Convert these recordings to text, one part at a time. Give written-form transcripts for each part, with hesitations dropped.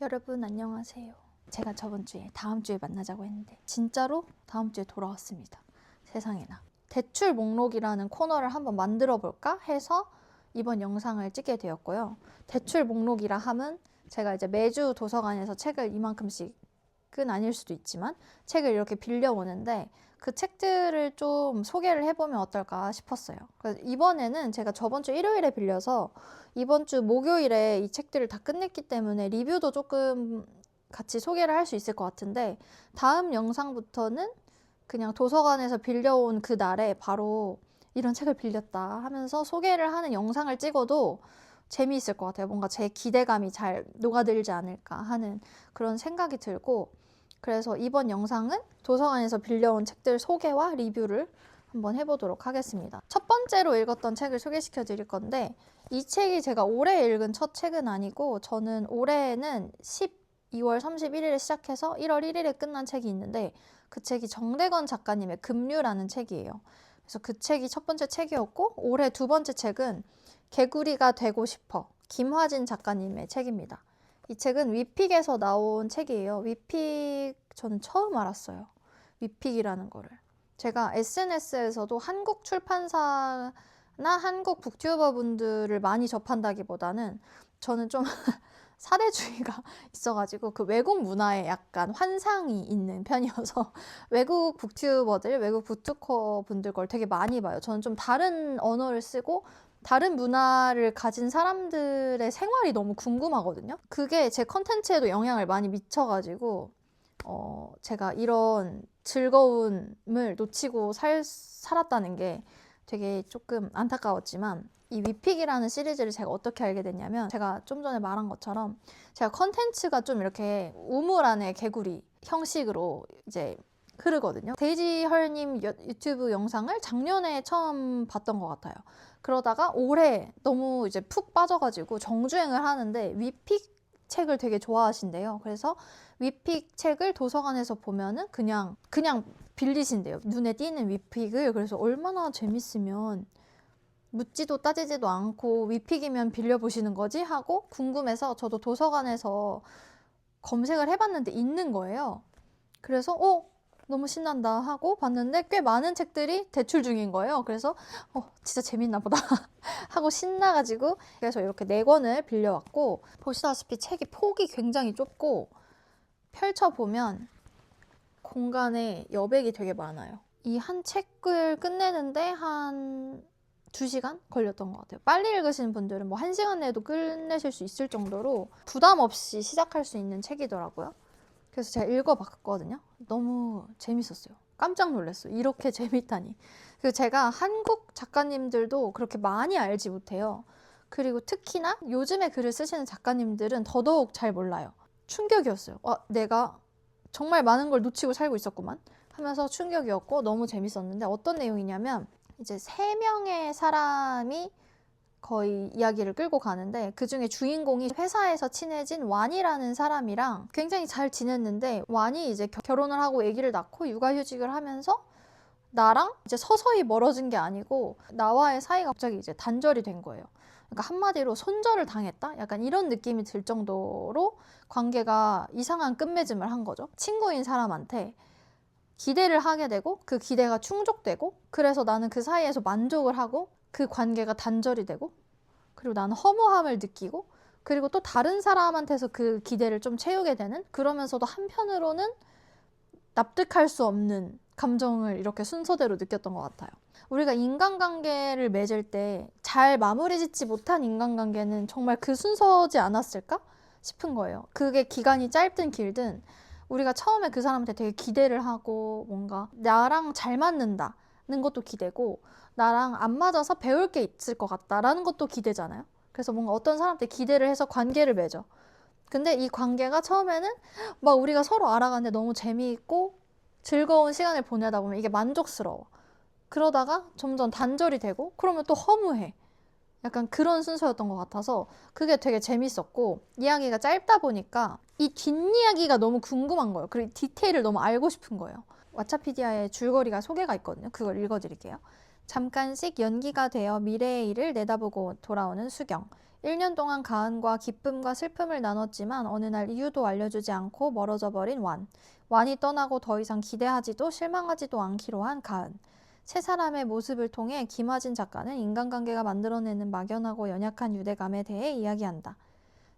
여러분 안녕하세요. 제가 저번 주에 다음 주에 만나자고 했는데 진짜로 다음 주에 돌아왔습니다. 세상에나. 대출 목록이라는 코너를 한번 만들어 볼까 해서 이번 영상을 찍게 되었고요. 대출 목록이라 함은 제가 이제 매주 도서관에서 책을 이만큼씩은 아닐 수도 있지만 책을 이렇게 빌려오는데 그 책들을 좀 소개를 해보면 어떨까 싶었어요. 그래서 이번에는 제가 저번 주 일요일에 빌려서 이번 주 목요일에 이 책들을 다 끝냈기 때문에 리뷰도 조금 같이 소개를 할 수 있을 것 같은데, 다음 영상부터는 그냥 도서관에서 빌려온 그 날에 바로 이런 책을 빌렸다 하면서 소개를 하는 영상을 찍어도 재미있을 것 같아요. 뭔가 제 기대감이 잘 녹아들지 않을까 하는 그런 생각이 들고, 그래서 이번 영상은 도서관에서 빌려온 책들 소개와 리뷰를 한번 해보도록 하겠습니다. 첫 번째로 읽었던 책을 소개시켜 드릴 건데, 이 책이 제가 올해 읽은 첫 책은 아니고, 저는 올해는 12월 31일에 시작해서 1월 1일에 끝난 책이 있는데, 그 책이 정대건 작가님의 급류라는 책이에요. 그래서 그 책이 첫 번째 책이었고, 올해 두 번째 책은 개구리가 되고 싶어, 김화진 작가님의 책입니다. 이 책은 위픽에서 나온 책이에요. 위픽 저는 처음 알았어요. 위픽이라는 거를. 제가 SNS에서도 한국 출판사나 한국 북튜버 분들을 많이 접한다기보다는 저는 좀 사대주의가 있어가지고 그 외국 문화에 약간 환상이 있는 편이어서 외국 북튜버들, 외국 북튜커 분들 걸 되게 많이 봐요. 저는 좀 다른 언어를 쓰고 다른 문화를 가진 사람들의 생활이 너무 궁금하거든요. 그게 제 컨텐츠에도 영향을 많이 미쳐가지고 제가 이런 즐거움을 놓치고 살았다는 게 되게 조금 안타까웠지만, 이 위픽이라는 시리즈를 제가 어떻게 알게 됐냐면, 제가 좀 전에 말한 것처럼 제가 컨텐츠가 좀 이렇게 우물 안에 개구리 형식으로 이제 흐르거든요. 데이지 헐님 유튜브 영상을 작년에 처음 봤던 것 같아요. 그러다가 올해 너무 이제 푹 빠져가지고 정주행을 하는데 위픽 책을 되게 좋아하신대요. 그래서 위픽 책을 도서관에서 보면은 그냥 빌리신대요. 눈에 띄는 위픽을. 그래서 얼마나 재밌으면 묻지도 따지지도 않고 위픽이면 빌려보시는 거지 하고 궁금해서 저도 도서관에서 검색을 해봤는데 있는 거예요. 그래서 너무 신난다 하고 봤는데 꽤 많은 책들이 대출 중인 거예요. 그래서 진짜 재밌나 보다 하고 신나가지고 그래서 이렇게 4권을 빌려왔고, 보시다시피 책이 폭이 굉장히 좁고 펼쳐보면 공간에 여백이 되게 많아요. 이 한 책을 끝내는데 한 2시간 걸렸던 것 같아요. 빨리 읽으시는 분들은 뭐 1시간 내에도 끝내실 수 있을 정도로 부담 없이 시작할 수 있는 책이더라고요. 그래서 제가 읽어봤거든요. 너무 재밌었어요. 깜짝 놀랐어요. 이렇게 재밌다니. 그리고 제가 한국 작가님들도 그렇게 많이 알지 못해요. 그리고 특히나 요즘에 글을 쓰시는 작가님들은 더더욱 잘 몰라요. 충격이었어요. 내가 정말 많은 걸 놓치고 살고 있었구만 하면서 충격이었고 너무 재밌었는데, 어떤 내용이냐면 이제 3명의 사람이 거의 이야기를 끌고 가는데, 그 중에 주인공이 회사에서 친해진 완이라는 사람이랑 굉장히 잘 지냈는데, 완이 이제 결혼을 하고 아기를 낳고 육아휴직을 하면서 나랑 이제 서서히 멀어진 게 아니고 나와의 사이가 갑자기 이제 단절이 된 거예요. 그러니까 한마디로 손절을 당했다? 약간 이런 느낌이 들 정도로 관계가 이상한 끝맺음을 한 거죠. 친구인 사람한테 기대를 하게 되고 그 기대가 충족되고, 그래서 나는 그 사이에서 만족을 하고 그 관계가 단절이 되고, 그리고 나는 허무함을 느끼고, 그리고 또 다른 사람한테서 그 기대를 좀 채우게 되는, 그러면서도 한편으로는 납득할 수 없는 감정을 이렇게 순서대로 느꼈던 것 같아요. 우리가 인간관계를 맺을 때 잘 마무리 짓지 못한 인간관계는 정말 그 순서지 않았을까 싶은 거예요. 그게 기간이 짧든 길든 우리가 처음에 그 사람한테 되게 기대를 하고, 뭔가 나랑 잘 맞는다는 것도 기대고, 나랑 안 맞아서 배울 게 있을 것 같다라는 것도 기대잖아요. 그래서 뭔가 어떤 사람한테 기대를 해서 관계를 맺어. 근데 이 관계가 처음에는 막 우리가 서로 알아가는데 너무 재미있고 즐거운 시간을 보내다 보면 이게 만족스러워. 그러다가 점점 단절이 되고 그러면 또 허무해. 약간 그런 순서였던 것 같아서 그게 되게 재밌었고, 이야기가 짧다 보니까 이 뒷이야기가 너무 궁금한 거예요. 그리고 디테일을 너무 알고 싶은 거예요. 왓챠피디아에 줄거리가 소개가 있거든요. 그걸 읽어드릴게요. 잠깐씩 연기가 되어 미래의 일을 내다보고 돌아오는 수경. 1년 동안 가은과 기쁨과 슬픔을 나눴지만 어느 날 이유도 알려주지 않고 멀어져 버린 완. 완이 떠나고 더 이상 기대하지도 실망하지도 않기로 한 가은. 세 사람의 모습을 통해 김화진 작가는 인간관계가 만들어내는 막연하고 연약한 유대감에 대해 이야기한다.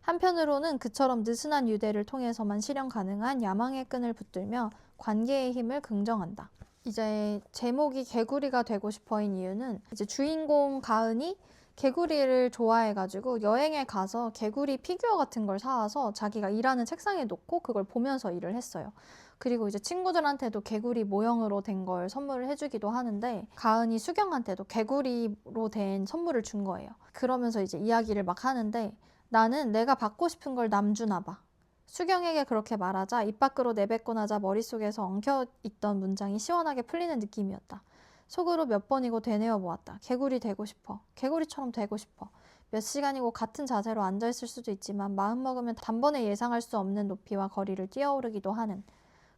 한편으로는 그처럼 느슨한 유대를 통해서만 실현 가능한 야망의 끈을 붙들며 관계의 힘을 긍정한다. 이제 제목이 개구리가 되고 싶어인 이유는 이제 주인공 가은이 개구리를 좋아해가지고 여행에 가서 개구리 피규어 같은 걸 사와서 자기가 일하는 책상에 놓고 그걸 보면서 일을 했어요. 그리고 이제 친구들한테도 개구리 모형으로 된 걸 선물을 해주기도 하는데 가은이 수경한테도 개구리로 된 선물을 준 거예요. 그러면서 이제 이야기를 막 하는데 나는 내가 받고 싶은 걸 남주나 봐. 수경에게 그렇게 말하자 입 밖으로 내뱉고 나자 머릿속에서 엉켜있던 문장이 시원하게 풀리는 느낌이었다. 속으로 몇 번이고 되뇌어 보았다. 개구리 되고 싶어. 개구리처럼 되고 싶어. 몇 시간이고 같은 자세로 앉아있을 수도 있지만 마음먹으면 단번에 예상할 수 없는 높이와 거리를 뛰어오르기도 하는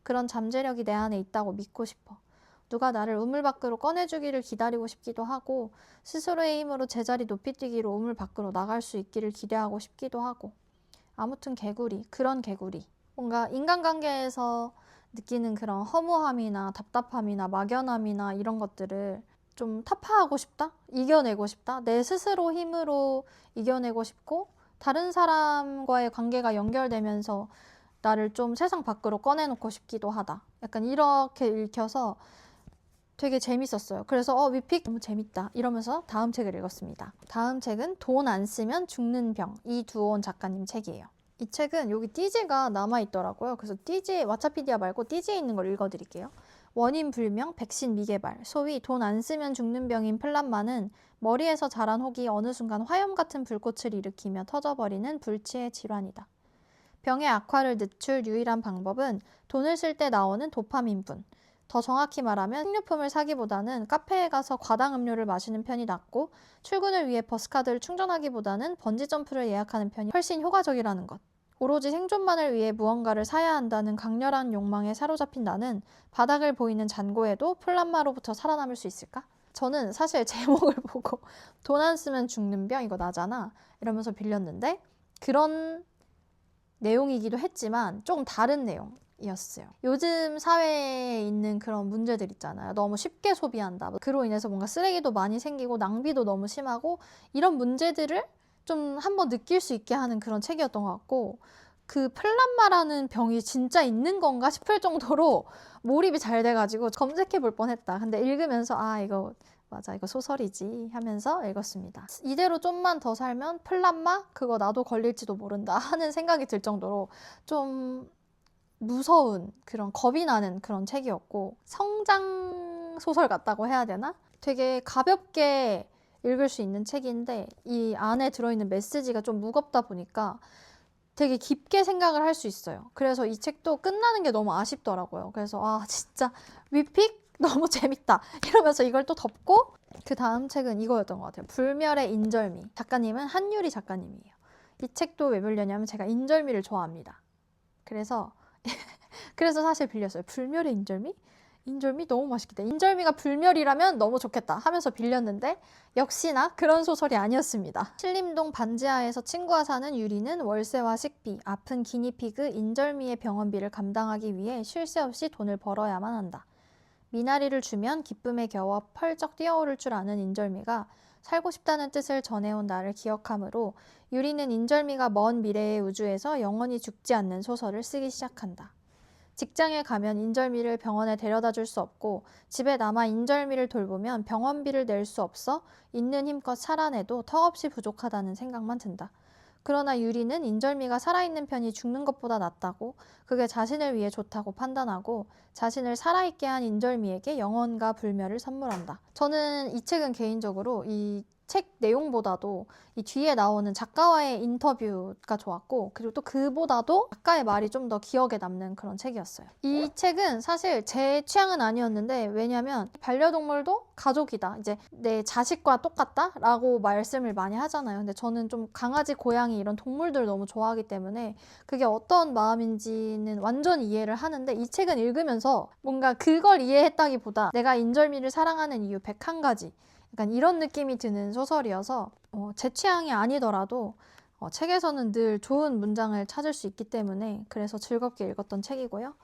그런 잠재력이 내 안에 있다고 믿고 싶어. 누가 나를 우물 밖으로 꺼내주기를 기다리고 싶기도 하고 스스로의 힘으로 제자리 높이 뛰기로 우물 밖으로 나갈 수 있기를 기대하고 싶기도 하고 아무튼 개구리, 그런 개구리. 뭔가 인간관계에서 느끼는 그런 허무함이나 답답함이나 막연함이나 이런 것들을 좀 타파하고 싶다? 이겨내고 싶다? 내 스스로 힘으로 이겨내고 싶고 다른 사람과의 관계가 연결되면서 나를 좀 세상 밖으로 꺼내놓고 싶기도 하다. 약간 이렇게 읽혀서 되게 재밌었어요. 그래서 위픽 너무 재밌다 이러면서 다음 책을 읽었습니다. 다음 책은 돈 안 쓰면 죽는 병, 이두온 작가님 책이에요. 이 책은 여기 띠지가 남아있더라고요. 그래서 띠지, 왓챠피디아 말고 띠지에 있는 걸 읽어드릴게요. 원인 불명, 백신 미개발, 소위 돈 안 쓰면 죽는 병인 플란마는 머리에서 자란 혹이 어느 순간 화염 같은 불꽃을 일으키며 터져버리는 불치의 질환이다. 병의 악화를 늦출 유일한 방법은 돈을 쓸 때 나오는 도파민분. 더 정확히 말하면 식료품을 사기보다는 카페에 가서 과당 음료를 마시는 편이 낫고 출근을 위해 버스카드를 충전하기보다는 번지점프를 예약하는 편이 훨씬 효과적이라는 것. 오로지 생존만을 위해 무언가를 사야 한다는 강렬한 욕망에 사로잡힌 나는 바닥을 보이는 잔고에도 플란마로부터 살아남을 수 있을까? 저는 사실 제목을 보고 돈 안 쓰면 죽는 병 이거 나잖아 이러면서 빌렸는데 그런 내용이기도 했지만 조금 다른 내용이었어요. 요즘 사회에 있는 그런 문제들 있잖아요. 너무 쉽게 소비한다. 그로 인해서 뭔가 쓰레기도 많이 생기고 낭비도 너무 심하고 이런 문제들을 좀 한번 느낄 수 있게 하는 그런 책이었던 것 같고 그 플란마라는 병이 진짜 있는 건가 싶을 정도로 몰입이 잘 돼가지고 검색해 볼 뻔했다. 근데 읽으면서 이거 맞아 이거 소설이지 하면서 읽었습니다. 이대로 좀만 더 살면 플란마? 그거 나도 걸릴지도 모른다 하는 생각이 들 정도로 좀 무서운 그런 겁이 나는 그런 책이었고 성장 소설 같다고 해야 되나? 되게 가볍게 읽을 수 있는 책인데 이 안에 들어있는 메시지가 좀 무겁다 보니까 되게 깊게 생각을 할 수 있어요. 그래서 이 책도 끝나는 게 너무 아쉽더라고요. 그래서 진짜 위픽? 너무 재밌다 이러면서 이걸 또 덮고 그 다음 책은 이거였던 것 같아요. 불멸의 인절미. 작가님은 한유리 작가님이에요. 이 책도 왜 빌렸냐면 제가 인절미를 좋아합니다. 그래서 사실 빌렸어요. 불멸의 인절미? 인절미 너무 맛있겠다. 인절미가 불멸이라면 너무 좋겠다 하면서 빌렸는데 역시나 그런 소설이 아니었습니다. 신림동 반지하에서 친구와 사는 유리는 월세와 식비, 아픈 기니피그 인절미의 병원비를 감당하기 위해 쉴 새 없이 돈을 벌어야만 한다. 미나리를 주면 기쁨에 겨워 펄쩍 뛰어오를 줄 아는 인절미가 살고 싶다는 뜻을 전해온 나를 기억하므로 유리는 인절미가 먼 미래의 우주에서 영원히 죽지 않는 소설을 쓰기 시작한다. 직장에 가면 인절미를 병원에 데려다 줄 수 없고 집에 남아 인절미를 돌보면 병원비를 낼 수 없어 있는 힘껏 살아내도 턱없이 부족하다는 생각만 든다. 그러나 유리는 인절미가 살아있는 편이 죽는 것보다 낫다고 그게 자신을 위해 좋다고 판단하고 자신을 살아있게 한 인절미에게 영원과 불멸을 선물한다. 저는 이 책은 개인적으로 이 책 내용보다도 이 뒤에 나오는 작가와의 인터뷰가 좋았고 그리고 또 그보다도 작가의 말이 좀 더 기억에 남는 그런 책이었어요. 이 책은 사실 제 취향은 아니었는데 왜냐면 반려동물도 가족이다. 이제 내 자식과 똑같다? 라고 말씀을 많이 하잖아요. 근데 저는 좀 강아지, 고양이 이런 동물들을 너무 좋아하기 때문에 그게 어떤 마음인지는 완전 이해를 하는데 이 책은 읽으면서 뭔가 그걸 이해했다기보다 내가 인절미를 사랑하는 이유 101가지 약간 이런 느낌이 드는 소설이어서 제 취향이 아니더라도 책에서는 늘 좋은 문장을 찾을 수 있기 때문에 그래서 즐겁게 읽었던 책이고요.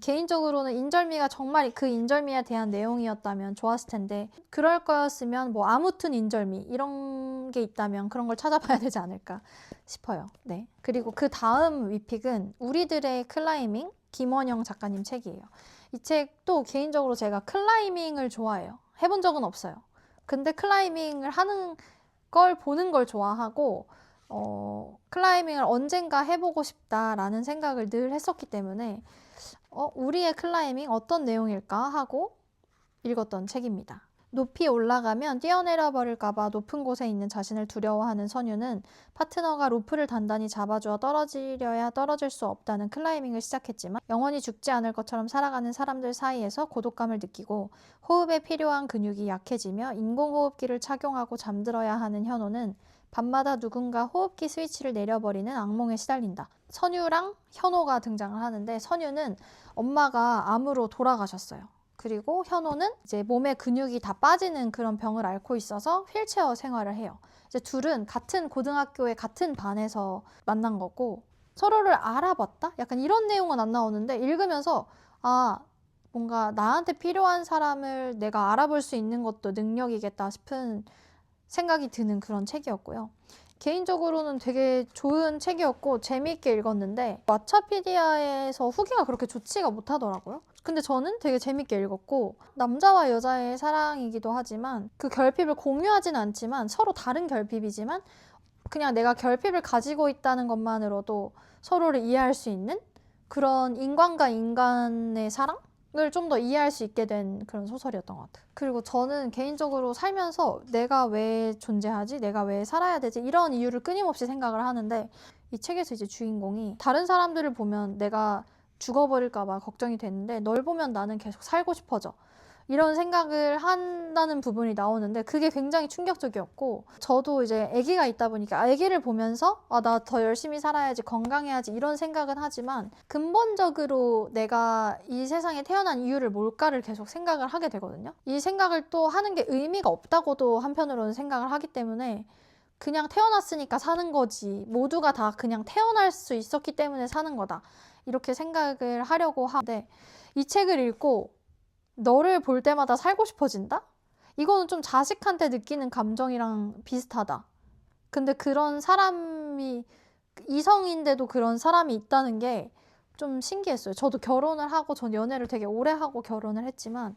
개인적으로는 인절미가 정말 그 인절미에 대한 내용이었다면 좋았을 텐데 그럴 거였으면 뭐 아무튼 인절미 이런 게 있다면 그런 걸 찾아봐야 되지 않을까 싶어요. 네. 그리고 그 다음 위픽은 우리들의 클라이밍 김원영 작가님 책이에요. 이 책도 개인적으로 제가 클라이밍을 좋아해요. 해본 적은 없어요. 근데 클라이밍을 하는 걸 보는 걸 좋아하고 클라이밍을 언젠가 해보고 싶다라는 생각을 늘 했었기 때문에 우리의 클라이밍 어떤 내용일까 하고 읽었던 책입니다. 높이 올라가면 뛰어내려 버릴까봐 높은 곳에 있는 자신을 두려워하는 선유는 파트너가 로프를 단단히 잡아주어 떨어지려야 떨어질 수 없다는 클라이밍을 시작했지만 영원히 죽지 않을 것처럼 살아가는 사람들 사이에서 고독감을 느끼고 호흡에 필요한 근육이 약해지며 인공호흡기를 착용하고 잠들어야 하는 현호는 밤마다 누군가 호흡기 스위치를 내려버리는 악몽에 시달린다. 선유랑 현호가 등장을 하는데 선유는 엄마가 암으로 돌아가셨어요. 그리고 현호는 이제 몸에 근육이 다 빠지는 그런 병을 앓고 있어서 휠체어 생활을 해요. 이제 둘은 같은 고등학교에 같은 반에서 만난 거고 서로를 알아봤다? 약간 이런 내용은 안 나오는데 읽으면서 뭔가 나한테 필요한 사람을 내가 알아볼 수 있는 것도 능력이겠다 싶은 생각이 드는 그런 책이었고요. 개인적으로는 되게 좋은 책이었고 재미있게 읽었는데 왓챠피디아에서 후기가 그렇게 좋지가 못하더라고요. 근데 저는 되게 재밌게 읽었고 남자와 여자의 사랑이기도 하지만 그 결핍을 공유하진 않지만 서로 다른 결핍이지만 그냥 내가 결핍을 가지고 있다는 것만으로도 서로를 이해할 수 있는 그런 인간과 인간의 사랑? 을 좀 더 이해할 수 있게 된 그런 소설이었던 것 같아요. 그리고 저는 개인적으로 살면서 내가 왜 존재하지? 내가 왜 살아야 되지? 이런 이유를 끊임없이 생각을 하는데 이 책에서 이제 주인공이 다른 사람들을 보면 내가 죽어버릴까 봐 걱정이 되는데 널 보면 나는 계속 살고 싶어져. 이런 생각을 한다는 부분이 나오는데 그게 굉장히 충격적이었고 저도 이제 아기가 있다 보니까 아기를 보면서 나 더 열심히 살아야지 건강해야지 이런 생각은 하지만 근본적으로 내가 이 세상에 태어난 이유를 뭘까를 계속 생각을 하게 되거든요. 이 생각을 또 하는 게 의미가 없다고도 한편으로는 생각을 하기 때문에 그냥 태어났으니까 사는 거지 모두가 다 그냥 태어날 수 있었기 때문에 사는 거다 이렇게 생각을 하려고 하는데 이 책을 읽고 너를 볼 때마다 살고 싶어진다? 이거는 좀 자식한테 느끼는 감정이랑 비슷하다. 근데 그런 사람이 이성인데도 그런 사람이 있다는 게 좀 신기했어요. 저도 결혼을 하고 전 연애를 되게 오래 하고 결혼을 했지만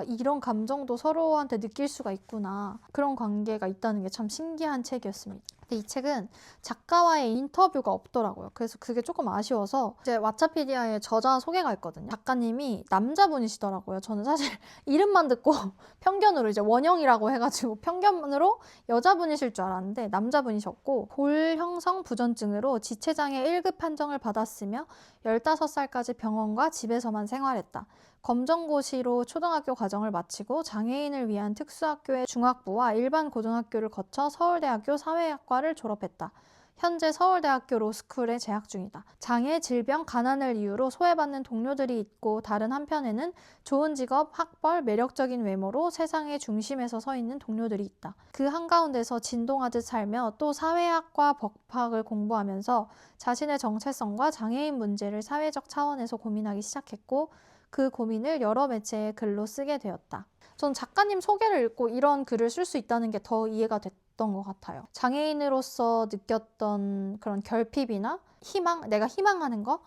이런 감정도 서로한테 느낄 수가 있구나. 그런 관계가 있다는 게 참 신기한 책이었습니다. 근데 이 책은 작가와의 인터뷰가 없더라고요. 그래서 그게 조금 아쉬워서 이제 왓챠피디아에 저자 소개가 있거든요. 작가님이 남자분이시더라고요. 저는 사실 이름만 듣고 편견으로 이제 원영이라고 해가지고 편견으로 여자분이실 줄 알았는데 남자분이셨고 골형성 부전증으로 지체장애 1급 판정을 받았으며 15살까지 병원과 집에서만 생활했다. 검정고시로 초등학교 과정을 마치고 장애인을 위한 특수학교의 중학부와 일반 고등학교를 거쳐 서울대학교 사회학과를 졸업했다. 현재 서울대학교 로스쿨에 재학 중이다. 장애, 질병, 가난을 이유로 소외받는 동료들이 있고 다른 한편에는 좋은 직업, 학벌, 매력적인 외모로 세상의 중심에서 서 있는 동료들이 있다. 그 한가운데서 진동하듯 살며 또 사회학과 법학을 공부하면서 자신의 정체성과 장애인 문제를 사회적 차원에서 고민하기 시작했고 그 고민을 여러 매체의 글로 쓰게 되었다. 전 작가님 소개를 읽고 이런 글을 쓸 수 있다는 게 더 이해가 됐던 것 같아요. 장애인으로서 느꼈던 그런 결핍이나 희망, 내가 희망하는 거,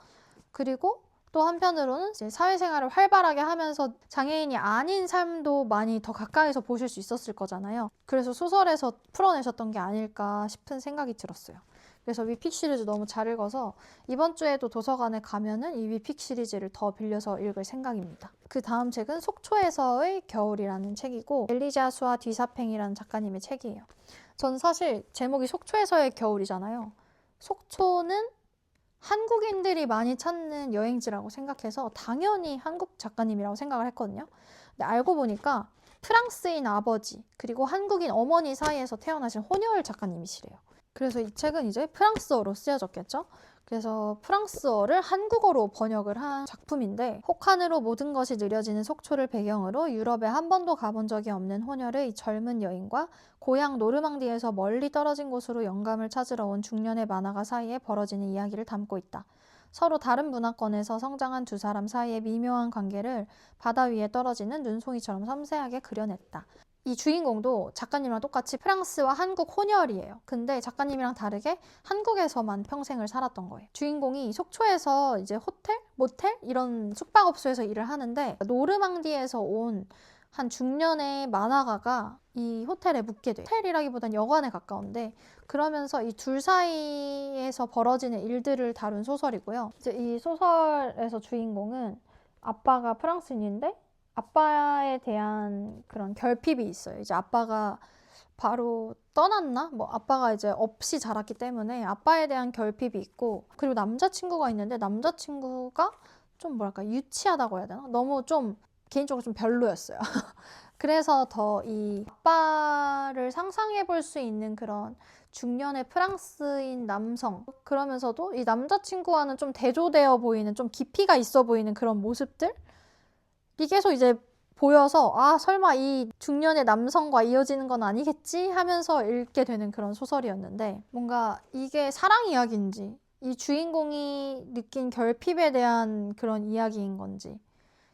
그리고 또 한편으로는 이제 사회생활을 활발하게 하면서 장애인이 아닌 삶도 많이 더 가까이서 보실 수 있었을 거잖아요. 그래서 소설에서 풀어내셨던 게 아닐까 싶은 생각이 들었어요. 그래서 위픽 시리즈 너무 잘 읽어서 이번 주에도 도서관에 가면은 이 위픽 시리즈를 더 빌려서 읽을 생각입니다. 그 다음 책은 속초에서의 겨울이라는 책이고 엘리자수와 뒤사팽이라는 작가님의 책이에요. 전 사실 제목이 속초에서의 겨울이잖아요. 속초는 한국인들이 많이 찾는 여행지라고 생각해서 당연히 한국 작가님이라고 생각을 했거든요. 근데 알고 보니까 프랑스인 아버지 그리고 한국인 어머니 사이에서 태어나신 혼혈 작가님이시래요. 그래서 이 책은 이제 프랑스어로 쓰여졌겠죠. 그래서 프랑스어를 한국어로 번역을 한 작품인데 혹한으로 모든 것이 느려지는 속초를 배경으로 유럽에 한 번도 가본 적이 없는 호녀의 젊은 여인과 고향 노르망디에서 멀리 떨어진 곳으로 영감을 찾으러 온 중년의 만화가 사이에 벌어지는 이야기를 담고 있다. 서로 다른 문화권에서 성장한 두 사람 사이의 미묘한 관계를 바다 위에 떨어지는 눈송이처럼 섬세하게 그려냈다. 이 주인공도 작가님이랑 똑같이 프랑스와 한국 혼혈이에요. 근데 작가님이랑 다르게 한국에서만 평생을 살았던 거예요. 주인공이 속초에서 이제 호텔, 모텔 이런 숙박업소에서 일을 하는데 노르망디에서 온 한 중년의 만화가가 이 호텔에 묵게 돼요. 호텔이라기보단 여관에 가까운데 그러면서 이 둘 사이에서 벌어지는 일들을 다룬 소설이고요. 이제 이 소설에서 주인공은 아빠가 프랑스인인데 아빠에 대한 그런 결핍이 있어요. 이제 아빠가 바로 떠났나? 뭐 아빠가 이제 없이 자랐기 때문에 아빠에 대한 결핍이 있고 그리고 남자친구가 있는데 남자친구가 좀 뭐랄까 유치하다고 해야 되나? 너무 좀 개인적으로 좀 별로였어요. 그래서 더 이 아빠를 상상해 볼 수 있는 그런 중년의 프랑스인 남성 그러면서도 이 남자친구와는 좀 대조되어 보이는 좀 깊이가 있어 보이는 그런 모습들 이 계속 이제 보여서 아 설마 이 중년의 남성과 이어지는 건 아니겠지 하면서 읽게 되는 그런 소설이었는데 뭔가 이게 사랑 이야기인지 이 주인공이 느낀 결핍에 대한 그런 이야기인 건지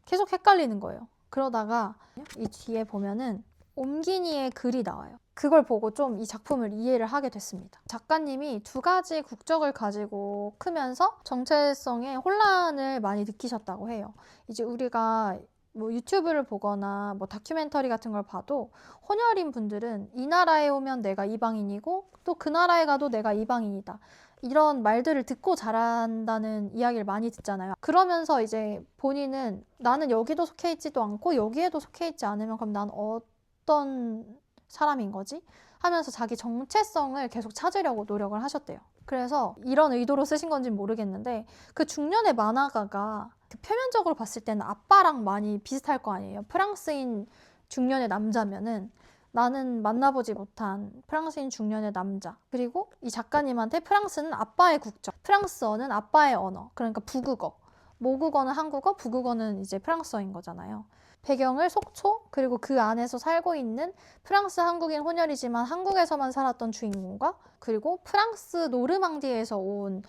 계속 헷갈리는 거예요. 그러다가 이 뒤에 보면은 옴기니의 글이 나와요. 그걸 보고 좀 이 작품을 이해를 하게 됐습니다. 작가님이 두 가지 국적을 가지고 크면서 정체성에 혼란을 많이 느끼셨다고 해요. 이제 우리가 뭐 유튜브를 보거나 뭐 다큐멘터리 같은 걸 봐도 혼혈인 분들은 이 나라에 오면 내가 이방인이고 또 그 나라에 가도 내가 이방인이다. 이런 말들을 듣고 자란다는 이야기를 많이 듣잖아요. 그러면서 이제 본인은 나는 여기도 속해 있지도 않고 여기에도 속해 있지 않으면 그럼 난 어떤 사람인 거지? 하면서 자기 정체성을 계속 찾으려고 노력을 하셨대요. 그래서 이런 의도로 쓰신 건지는 모르겠는데 그 중년의 만화가가 그 표면적으로 봤을 때는 아빠랑 많이 비슷할 거 아니에요. 프랑스인 중년의 남자면은 나는 만나보지 못한 프랑스인 중년의 남자 그리고 이 작가님한테 프랑스는 아빠의 국적 프랑스어는 아빠의 언어 그러니까 부국어 모국어는 한국어 부국어는 이제 프랑스어인 거잖아요. 배경을 속초 그리고 그 안에서 살고 있는 프랑스 한국인 혼혈이지만 한국에서만 살았던 주인공과 그리고 프랑스 노르망디에서 온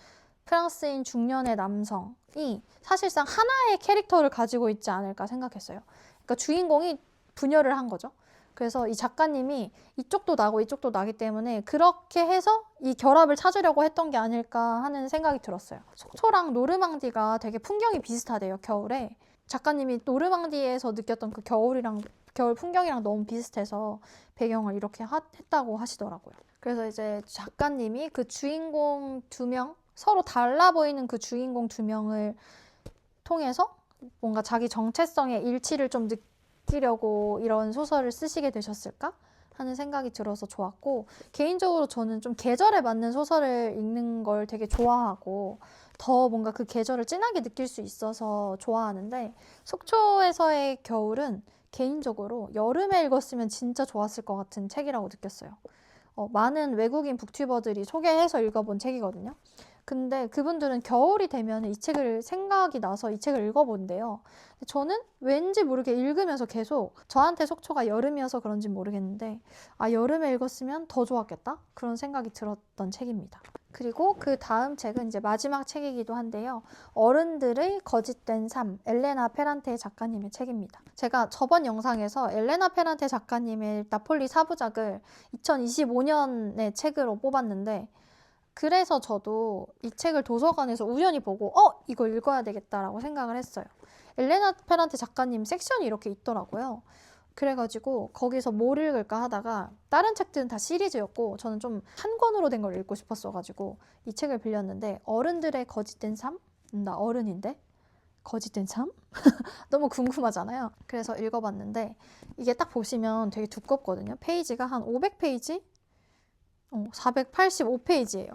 프랑스인 중년의 남성이 사실상 하나의 캐릭터를 가지고 있지 않을까 생각했어요. 그러니까 주인공이 분열을 한 거죠. 그래서 이 작가님이 이쪽도 나고 이쪽도 나기 때문에 그렇게 해서 이 결합을 찾으려고 했던 게 아닐까 하는 생각이 들었어요. 속초랑 노르망디가 되게 풍경이 비슷하대요, 겨울에. 작가님이 노르망디에서 느꼈던 그 겨울 풍경이랑 너무 비슷해서 배경을 이렇게 했다고 하시더라고요. 그래서 이제 작가님이 그 주인공 두 명, 서로 달라 보이는 그 주인공 두 명을 통해서 뭔가 자기 정체성의 일치를 좀 느끼려고 이런 소설을 쓰시게 되셨을까 하는 생각이 들어서 좋았고 개인적으로 저는 좀 계절에 맞는 소설을 읽는 걸 되게 좋아하고 더 뭔가 그 계절을 진하게 느낄 수 있어서 좋아하는데 속초에서의 겨울은 개인적으로 여름에 읽었으면 진짜 좋았을 것 같은 책이라고 느꼈어요. 많은 외국인 북튜버들이 소개해서 읽어본 책이거든요. 근데 그분들은 겨울이 되면 이 책을 생각이 나서 이 책을 읽어본대요. 저는 왠지 모르게 읽으면서 계속 저한테 속초가 여름이어서 그런지 모르겠는데 아 여름에 읽었으면 더 좋았겠다? 그런 생각이 들었던 책입니다. 그리고 그 다음 책은 이제 마지막 책이기도 한데요. 어른들의 거짓된 삶, 엘레나 페란테 작가님의 책입니다. 제가 저번 영상에서 엘레나 페란테 작가님의 나폴리 4부작을 2025년의 책으로 뽑았는데 그래서 저도 이 책을 도서관에서 우연히 보고 이거 읽어야 되겠다라고 생각을 했어요. 엘레나 페란테 작가님 섹션이 이렇게 있더라고요. 그래가지고 거기서 뭘 읽을까 하다가 다른 책들은 다 시리즈였고 저는 좀 한 권으로 된 걸 읽고 싶었어가지고 이 책을 빌렸는데 어른들의 거짓된 삶? 나 어른인데? 거짓된 삶? 너무 궁금하잖아요. 그래서 읽어봤는데 이게 딱 보시면 되게 두껍거든요. 페이지가 한 500페이지? 485페이지예요.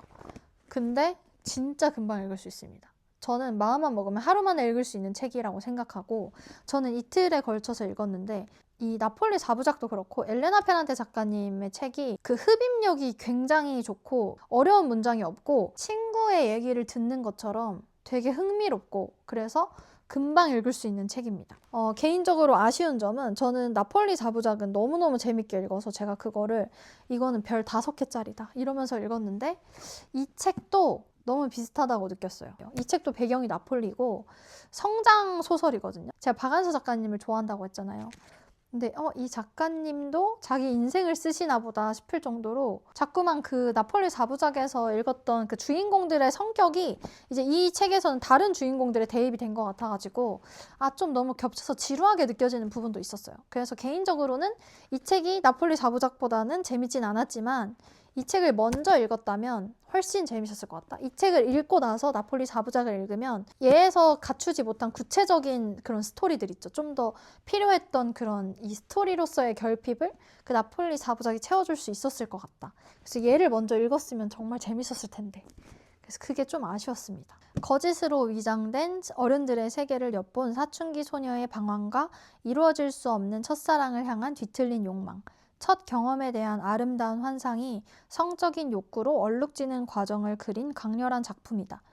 근데 진짜 금방 읽을 수 있습니다. 저는 마음만 먹으면 하루 만에 읽을 수 있는 책이라고 생각하고 저는 이틀에 걸쳐서 읽었는데 이 나폴리 4부작도 그렇고 엘레나 페란테 작가님의 책이 그 흡입력이 굉장히 좋고 어려운 문장이 없고 친구의 얘기를 듣는 것처럼 되게 흥미롭고 그래서 금방 읽을 수 있는 책입니다. 개인적으로 아쉬운 점은 저는 나폴리 4부작은 너무너무 재밌게 읽어서 제가 그거를 이거는 별 5개짜리다 이러면서 읽었는데 이 책도 너무 비슷하다고 느꼈어요. 이 책도 배경이 나폴리고 성장 소설이거든요. 제가 박안서 작가님을 좋아한다고 했잖아요. 근데 이 작가님도 자기 인생을 쓰시나 보다 싶을 정도로 자꾸만 그 나폴리 4부작에서 읽었던 그 주인공들의 성격이 이제 이 책에서는 다른 주인공들에 대입이 된 것 같아가지고 좀 너무 겹쳐서 지루하게 느껴지는 부분도 있었어요. 그래서 개인적으로는 이 책이 나폴리 4부작보다는 재밌진 않았지만 이 책을 먼저 읽었다면 훨씬 재밌었을 것 같다. 이 책을 읽고 나서 나폴리 4부작을 읽으면 얘에서 갖추지 못한 구체적인 그런 스토리들 있죠. 좀 더 필요했던 그런 이 스토리로서의 결핍을 그 나폴리 4부작이 채워줄 수 있었을 것 같다. 그래서 얘를 먼저 읽었으면 정말 재밌었을 텐데. 그래서 그게 좀 아쉬웠습니다. 거짓으로 위장된 어른들의 세계를 엿본 사춘기 소녀의 방황과 이루어질 수 없는 첫사랑을 향한 뒤틀린 욕망. 첫 경험에 대한 아름다운 환상이 성적인 욕구로 얼룩지는 과정을 그린 강렬한 작품이다.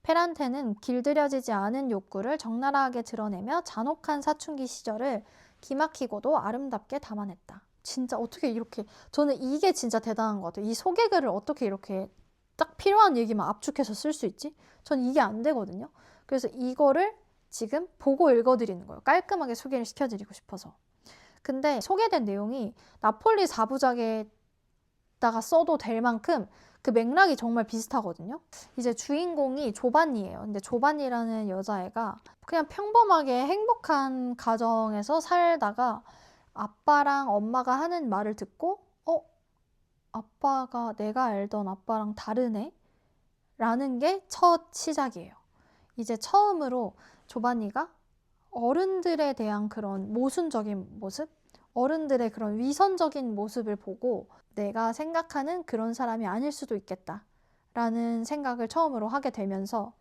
페란테는 길들여지지 않은 욕구를 적나라하게 드러내며 잔혹한 사춘기 시절을 기막히고도 아름답게 담아냈다. 진짜 어떻게 이렇게, 저는 이게 진짜 대단한 것 같아요. 이 소개글을 어떻게 이렇게 딱 필요한 얘기만 압축해서 쓸 수 있지? 전 이게 안 되거든요. 그래서 이거를 지금 보고 읽어드리는 거예요. 깔끔하게 소개를 시켜드리고 싶어서. 근데 소개된 내용이 나폴리 4부작에다가 써도 될 만큼 그 맥락이 정말 비슷하거든요. 이제 주인공이 조반니예요. 근데 조반니라는 여자애가 그냥 평범하게 행복한 가정에서 살다가 아빠랑 엄마가 하는 말을 듣고 아빠가 내가 알던 아빠랑 다르네? 라는 게 첫 시작이에요. 이제 처음으로 조반니가 어른들에 대한 그런 모순적인 모습? 어른들의 그런 위선적인 모습을 보고 내가 생각하는 그런 사람이 아닐 수도 있겠다 라는 생각을 처음으로 하게 되면서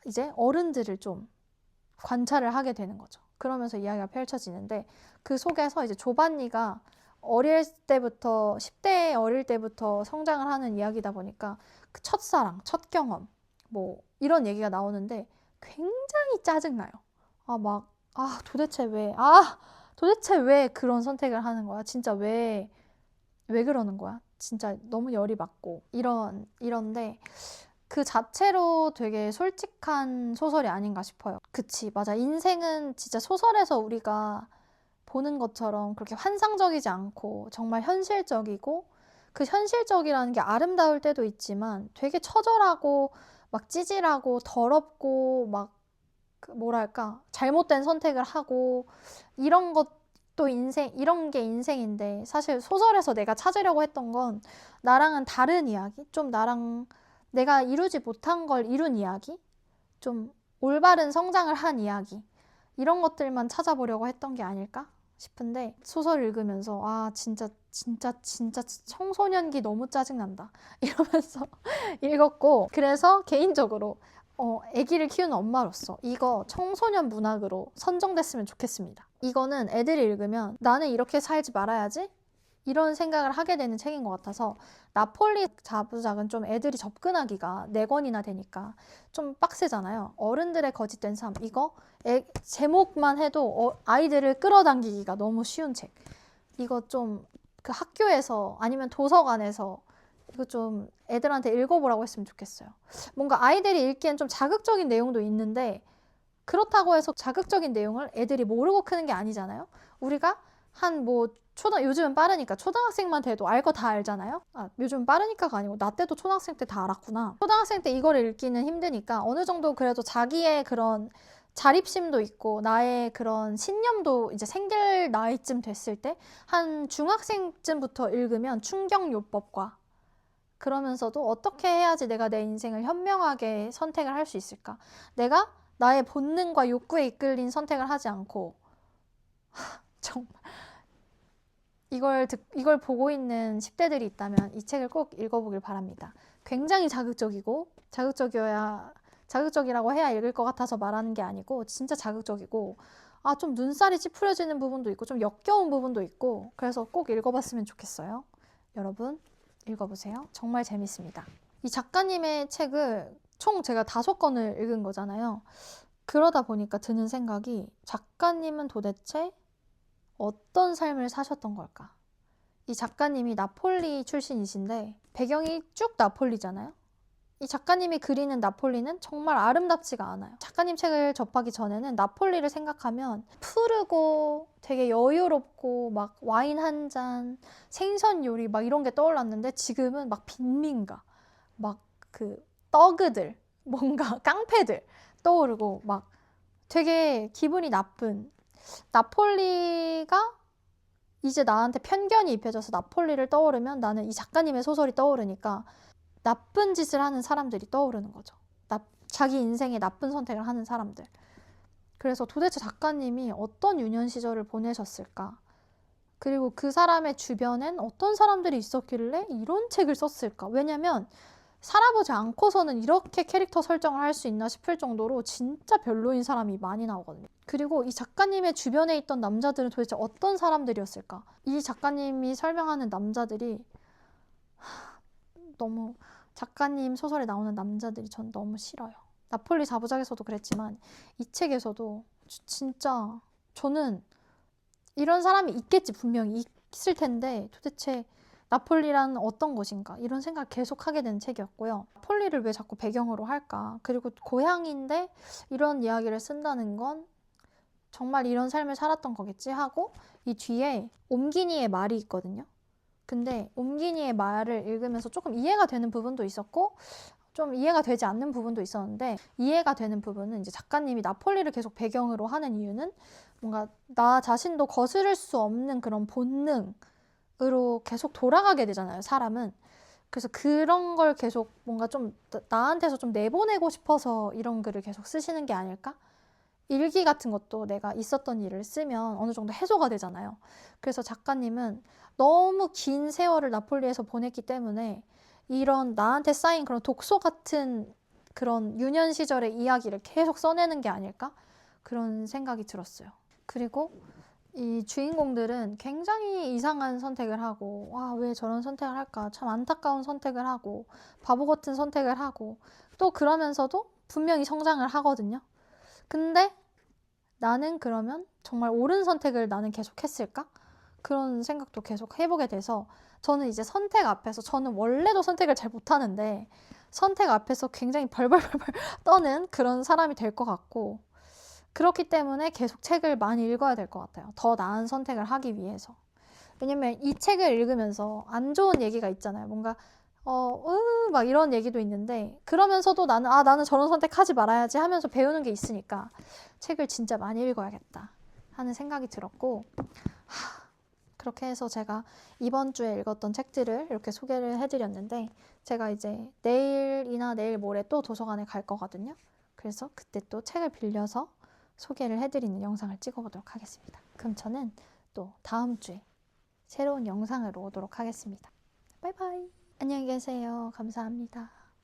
이제 어른들을 좀 관찰을 하게 되는 거죠. 그러면서 이야기가 펼쳐지는데 그 속에서 이제 조반니가 어릴 때부터 10대 어릴 때부터 성장을 하는 이야기다 보니까 그 첫사랑, 첫 경험 뭐 이런 얘기가 나오는데 굉장히 짜증나요. 도대체 왜 그런 선택을 하는 거야? 진짜 왜 그러는 거야? 진짜 너무 열이 받고 이런데 그 자체로 되게 솔직한 소설이 아닌가 싶어요. 그치, 맞아. 인생은 진짜 소설에서 우리가 보는 것처럼 그렇게 환상적이지 않고 정말 현실적이고 그 현실적이라는 게 아름다울 때도 있지만 되게 처절하고 막 찌질하고 더럽고 막 뭐랄까 잘못된 선택을 하고 이런 것도 이런 게 인생인데 사실 소설에서 내가 찾으려고 했던 건 나랑은 다른 이야기, 좀 나랑 내가 이루지 못한 걸 이룬 이야기, 좀 올바른 성장을 한 이야기 이런 것들만 찾아보려고 했던 게 아닐까 싶은데 소설을 읽으면서 진짜 청소년기 너무 짜증난다 이러면서 읽었고 그래서 개인적으로 아기를 키우는 엄마로서 이거 청소년 문학으로 선정됐으면 좋겠습니다. 이거는 애들이 읽으면 나는 이렇게 살지 말아야지 이런 생각을 하게 되는 책인 것 같아서 나폴리 4부작은 좀 애들이 접근하기가 4권이나 되니까 좀 빡세잖아요. 어른들의 거짓된 삶 이거 제목만 해도 아이들을 끌어당기기가 너무 쉬운 책. 이거 좀 그 학교에서 아니면 도서관에서 이거 좀 애들한테 읽어보라고 했으면 좋겠어요. 뭔가 아이들이 읽기엔 좀 자극적인 내용도 있는데 그렇다고 해서 자극적인 내용을 애들이 모르고 크는 게 아니잖아요. 우리가 요즘은 빠르니까 초등학생만 돼도 알 거 다 알잖아요. 요즘 빠르니까가 아니고 나 때도 초등학생 때 다 알았구나. 초등학생 때 이거를 읽기는 힘드니까 어느 정도 그래도 자기의 그런 자립심도 있고 나의 그런 신념도 이제 생길 나이쯤 됐을 때 한 중학생쯤부터 읽으면 충격요법과 그러면서도 어떻게 해야지 내가 내 인생을 현명하게 선택을 할 수 있을까? 내가 나의 본능과 욕구에 이끌린 선택을 하지 않고 정말 이걸 보고 있는 10대들이 있다면 이 책을 꼭 읽어보길 바랍니다. 굉장히 자극적이어야 자극적이라고 해야 읽을 것 같아서 말하는 게 아니고 진짜 자극적이고 좀 눈살이 찌푸려지는 부분도 있고 좀 역겨운 부분도 있고 그래서 꼭 읽어봤으면 좋겠어요. 여러분 읽어보세요. 정말 재밌습니다. 이 작가님의 책을 총 제가 5권을 읽은 거잖아요. 그러다 보니까 드는 생각이 작가님은 도대체 어떤 삶을 사셨던 걸까? 이 작가님이 나폴리 출신이신데 배경이 쭉 나폴리잖아요. 이 작가님이 그리는 나폴리는 정말 아름답지가 않아요. 작가님 책을 접하기 전에는 나폴리를 생각하면 푸르고 되게 여유롭고 막 와인 한 잔, 생선 요리 막 이런 게 떠올랐는데 지금은 막 빈민가, 막 그 떡이들, 뭔가 깡패들 떠오르고 막 되게 기분이 나쁜 나폴리가 이제 나한테 편견이 입혀져서 나폴리를 떠오르면 나는 이 작가님의 소설이 떠오르니까 나쁜 짓을 하는 사람들이 떠오르는 거죠. 자기 인생에 나쁜 선택을 하는 사람들. 그래서 도대체 작가님이 어떤 유년 시절을 보내셨을까? 그리고 그 사람의 주변엔 어떤 사람들이 있었길래 이런 책을 썼을까? 왜냐면 살아보지 않고서는 이렇게 캐릭터 설정을 할 수 있나 싶을 정도로 진짜 별로인 사람이 많이 나오거든요. 그리고 이 작가님의 주변에 있던 남자들은 도대체 어떤 사람들이었을까? 이 작가님이 설명하는 남자들이 너무 작가님 소설에 나오는 남자들이 전 너무 싫어요. 나폴리 4부작에서도 그랬지만 이 책에서도 진짜 저는 이런 사람이 있겠지 분명히 있을 텐데 도대체 나폴리란 어떤 것인가 이런 생각을 계속 하게 된 책이었고요. 나폴리를 왜 자꾸 배경으로 할까? 그리고 고향인데 이런 이야기를 쓴다는 건 정말 이런 삶을 살았던 거겠지 하고 이 뒤에 옴기니의 말이 있거든요. 근데 옴기니의 말을 읽으면서 조금 이해가 되는 부분도 있었고 좀 이해가 되지 않는 부분도 있었는데 이해가 되는 부분은 이제 작가님이 나폴리를 계속 배경으로 하는 이유는 뭔가 나 자신도 거스를 수 없는 그런 본능으로 계속 돌아가게 되잖아요, 사람은. 그래서 그런 걸 계속 뭔가 좀 나한테서 좀 내보내고 싶어서 이런 글을 계속 쓰시는 게 아닐까? 일기 같은 것도 내가 있었던 일을 쓰면 어느 정도 해소가 되잖아요. 그래서 작가님은 너무 긴 세월을 나폴리에서 보냈기 때문에 이런 나한테 쌓인 그런 독소 같은 그런 유년 시절의 이야기를 계속 써내는 게 아닐까? 그런 생각이 들었어요. 그리고 이 주인공들은 굉장히 이상한 선택을 하고 왜 저런 선택을 할까? 참 안타까운 선택을 하고 바보 같은 선택을 하고 또 그러면서도 분명히 성장을 하거든요. 근데 나는 그러면 정말 옳은 선택을 나는 계속 했을까? 그런 생각도 계속 해보게 돼서 저는 이제 선택 앞에서 저는 원래도 선택을 잘 못하는데 선택 앞에서 굉장히 벌벌벌 떠는 그런 사람이 될 것 같고 그렇기 때문에 계속 책을 많이 읽어야 될 것 같아요. 더 나은 선택을 하기 위해서. 왜냐면 이 책을 읽으면서 안 좋은 얘기가 있잖아요. 뭔가 막 이런 얘기도 있는데 그러면서도 나는 저런 선택하지 말아야지 하면서 배우는 게 있으니까 책을 진짜 많이 읽어야겠다 하는 생각이 들었고 그렇게 해서 제가 이번 주에 읽었던 책들을 이렇게 소개를 해드렸는데 제가 이제 내일이나 내일 모레 또 도서관에 갈 거거든요. 그래서 그때 또 책을 빌려서 소개를 해드리는 영상을 찍어보도록 하겠습니다. 그럼 저는 또 다음 주에 새로운 영상으로 오도록 하겠습니다. 바이바이. 안녕히 계세요. 감사합니다.